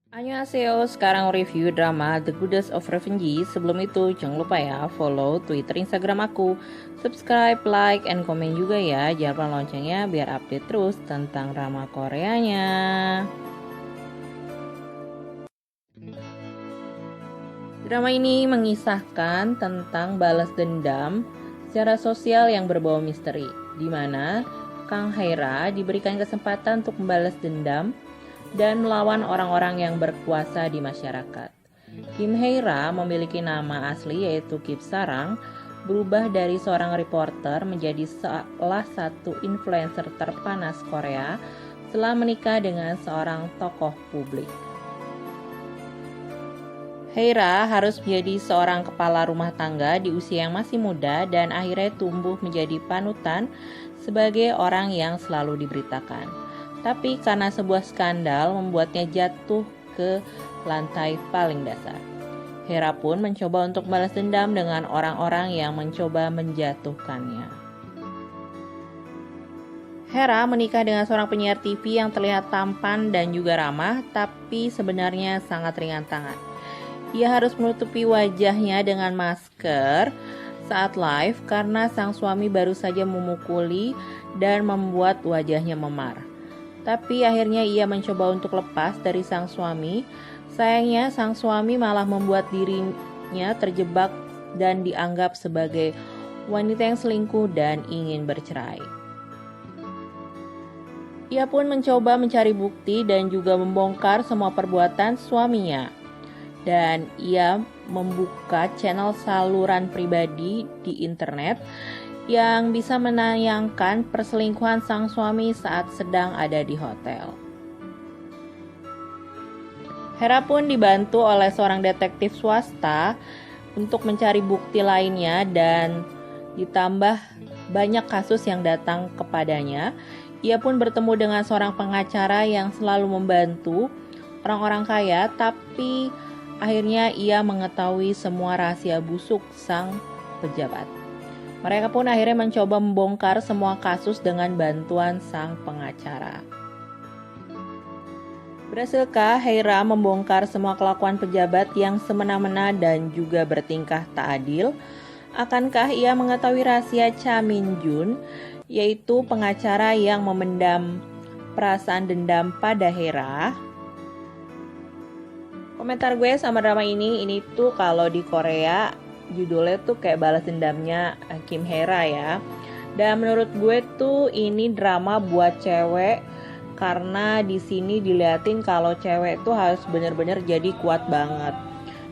Annyeonghaseyo, sekarang review drama The Goddess of Revenge. Sebelum itu, jangan lupa ya follow Twitter, Instagram aku, subscribe, like, and komen juga ya. Jangan lupa loncengnya biar update terus tentang drama Koreanya. Drama ini mengisahkan tentang balas dendam secara sosial yang berbau misteri, di mana Kang Haira diberikan kesempatan untuk membalas dendam dan melawan orang-orang yang berkuasa di masyarakat. Kim Haira memiliki nama asli yaitu Kim Sarang, berubah dari seorang reporter menjadi salah satu influencer terpanas Korea setelah menikah dengan seorang tokoh publik. Haira harus menjadi seorang kepala rumah tangga di usia yang masih muda dan akhirnya tumbuh menjadi panutan sebagai orang yang selalu diberitakan. Tapi karena sebuah skandal membuatnya jatuh ke lantai paling dasar. Haira pun mencoba untuk balas dendam dengan orang-orang yang mencoba menjatuhkannya. Haira menikah dengan seorang penyiar TV yang terlihat tampan dan juga ramah, tapi sebenarnya sangat ringan tangan. Ia harus menutupi wajahnya dengan masker saat live karena sang suami baru saja memukuli dan membuat wajahnya memar. Tapi akhirnya ia mencoba untuk lepas dari sang suami. Sayangnya sang suami malah membuat dirinya terjebak dan dianggap sebagai wanita yang selingkuh dan ingin bercerai. Ia pun mencoba mencari bukti dan juga membongkar semua perbuatan suaminya. Dan ia membuka channel saluran pribadi di internet yang bisa menayangkan perselingkuhan sang suami saat sedang ada di hotel. Haira pun dibantu oleh seorang detektif swasta untuk mencari bukti lainnya dan ditambah banyak kasus yang datang kepadanya. Ia pun bertemu dengan seorang pengacara yang selalu membantu orang-orang kaya, tapi akhirnya ia mengetahui semua rahasia busuk sang pejabat. Mereka pun akhirnya mencoba membongkar semua kasus dengan bantuan sang pengacara. Berhasilkah Haira membongkar semua kelakuan pejabat yang semena-mena dan juga bertingkah tak adil? Akankah ia mengetahui rahasia Cha Min Jun, yaitu pengacara yang memendam perasaan dendam pada Haira? Komentar gue sama drama ini tuh kalau di Korea judulnya tuh kayak balas dendamnya Kim Haira ya. Dan menurut gue tuh ini drama buat cewek karena di sini diliatin kalau cewek tuh harus bener-bener jadi kuat banget.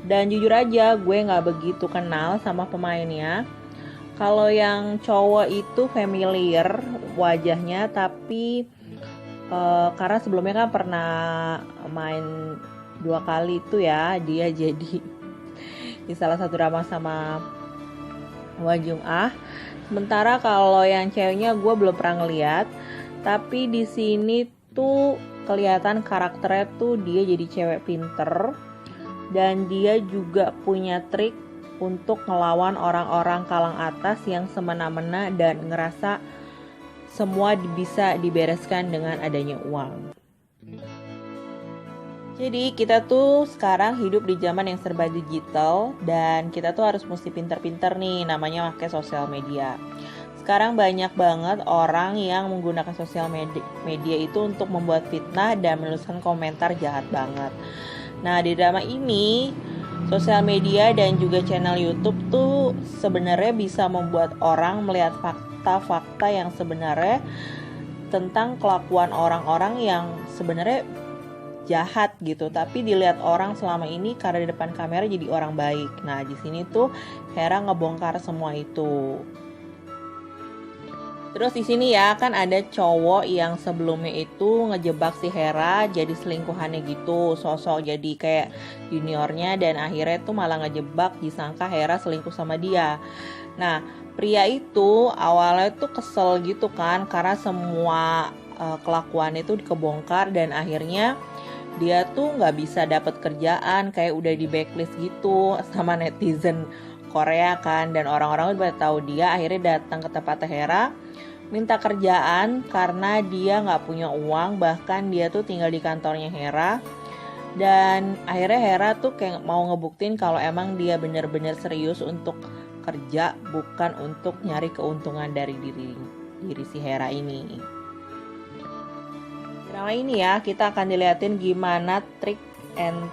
Dan jujur aja gue nggak begitu kenal sama pemainnya. Kalau yang cowok itu familiar wajahnya, tapi karena sebelumnya kan pernah main 2 kali itu ya, dia jadi di salah satu drama sama Hwa Jung Ah. Sementara kalau yang ceweknya gue belum pernah ngeliat, tapi di sini tuh kelihatan karakternya tuh dia jadi cewek pinter dan dia juga punya trik untuk ngelawan orang-orang kalang atas yang semena-mena dan ngerasa semua bisa dibereskan dengan adanya uang. Jadi kita tuh sekarang hidup di zaman yang serba digital dan kita tuh harus mesti pinter-pinter nih namanya pakai sosial media. Sekarang banyak banget orang yang menggunakan sosial media itu untuk membuat fitnah dan menuliskan komentar jahat banget. Nah di drama ini sosial media dan juga channel YouTube tuh sebenarnya bisa membuat orang melihat fakta-fakta yang sebenarnya tentang kelakuan orang-orang yang sebenarnya jahat gitu, tapi dilihat orang selama ini karena di depan kamera jadi orang baik. Nah, di sini tuh Haira ngebongkar semua itu. Terus di sini ya kan ada cowok yang sebelumnya itu ngejebak si Haira jadi selingkuhannya gitu, sosok jadi kayak juniornya dan akhirnya tuh malah ngejebak disangka Haira selingkuh sama dia. Nah, pria itu awalnya tuh kesel gitu kan karena semua kelakuan itu dikebongkar dan akhirnya dia tuh nggak bisa dapat kerjaan, kayak udah di blacklist gitu sama netizen Korea kan, dan orang-orang udah tahu dia akhirnya datang ke tempat Haira minta kerjaan karena dia nggak punya uang, bahkan dia tuh tinggal di kantornya Haira Dan akhirnya Hera tuh kayak mau ngebuktiin kalau emang dia bener-bener serius untuk kerja, bukan untuk nyari keuntungan dari diri si Hera ini. Drama ini ya, kita akan dilihatin gimana trik and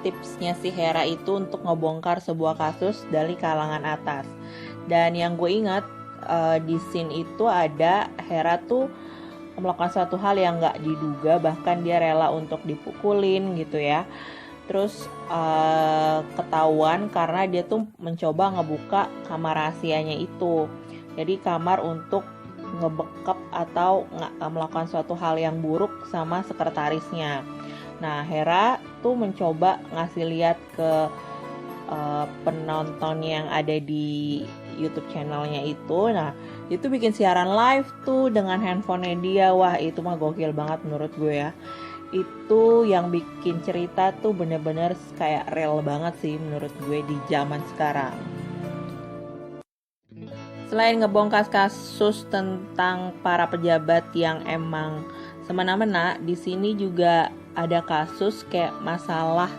tipsnya si Hera itu untuk ngebongkar sebuah kasus dari kalangan atas. Dan yang gue ingat di scene itu ada Hera tuh melakukan suatu hal yang gak diduga, bahkan dia rela untuk dipukulin gitu ya. Terus ketahuan karena dia tuh mencoba ngebuka kamar rahasianya itu. Jadi kamar untuk ngebekap atau melakukan suatu hal yang buruk sama sekretarisnya. Nah, Hera tuh mencoba ngasih lihat ke penonton yang ada di YouTube channelnya itu. Nah, itu bikin siaran live tuh dengan handphonenya dia. Wah, itu mah gokil banget menurut gue ya. Itu yang bikin cerita tuh bener-bener kayak real banget sih menurut gue di zaman sekarang. Selain ngebongkar kasus tentang para pejabat yang emang semena-mena, di sini juga ada kasus kayak masalah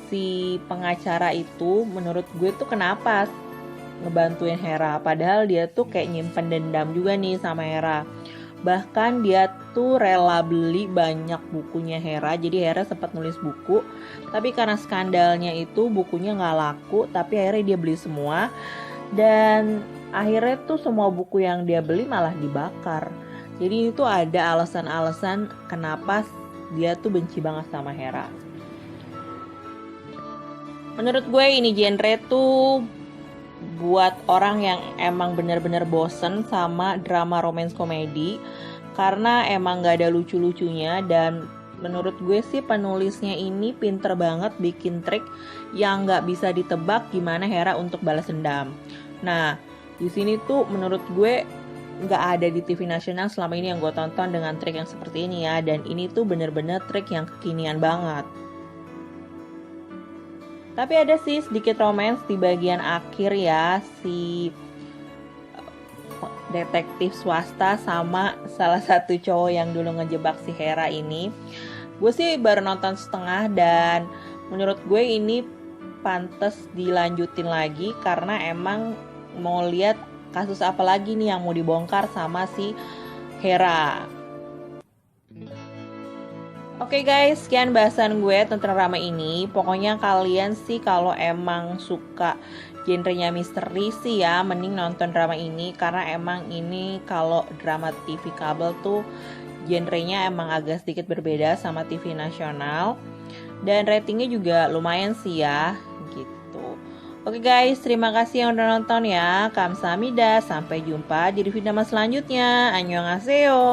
si pengacara itu. Menurut gue tuh kenapa ngebantuin Hera, padahal dia tuh kayak nyimpen dendam juga nih sama Hera. Bahkan dia tuh rela beli banyak bukunya Hera. Jadi Hera sempat nulis buku, tapi karena skandalnya itu bukunya gak laku, tapi akhirnya dia beli semua. Dan akhirnya tuh semua buku yang dia beli malah dibakar. Jadi itu ada alasan-alasan kenapa dia tuh benci banget sama Hera. Menurut gue ini genre tuh buat orang yang emang bener-bener bosen sama drama romance komedi, karena emang gak ada lucu-lucunya. Dan menurut gue sih penulisnya ini pinter banget bikin trik yang gak bisa ditebak gimana Hera untuk balas dendam. Nah, di sini tuh menurut gue nggak ada di TV nasional selama ini yang gue tonton dengan trik yang seperti ini ya. Dan ini tuh bener-bener trik yang kekinian banget. Tapi ada sih sedikit romance di bagian akhir ya, si detektif swasta sama salah satu cowok yang dulu ngejebak si Hera ini. Gue sih baru nonton setengah dan menurut gue ini pantas dilanjutin lagi karena emang mau lihat kasus apa lagi nih yang mau dibongkar sama si Hera. Oke guys, sekian bahasan gue tentang drama ini. Pokoknya kalian sih kalau emang suka genrenya misteri sih ya, mending nonton drama ini. Karena emang ini kalau drama TV kabel tuh genrenya emang agak sedikit berbeda sama TV nasional. Dan ratingnya juga lumayan sih ya, gitu. Oke guys, terima kasih yang udah nonton ya. Kamsahamnida, sampai jumpa di video selanjutnya. Annyeonghaseyo.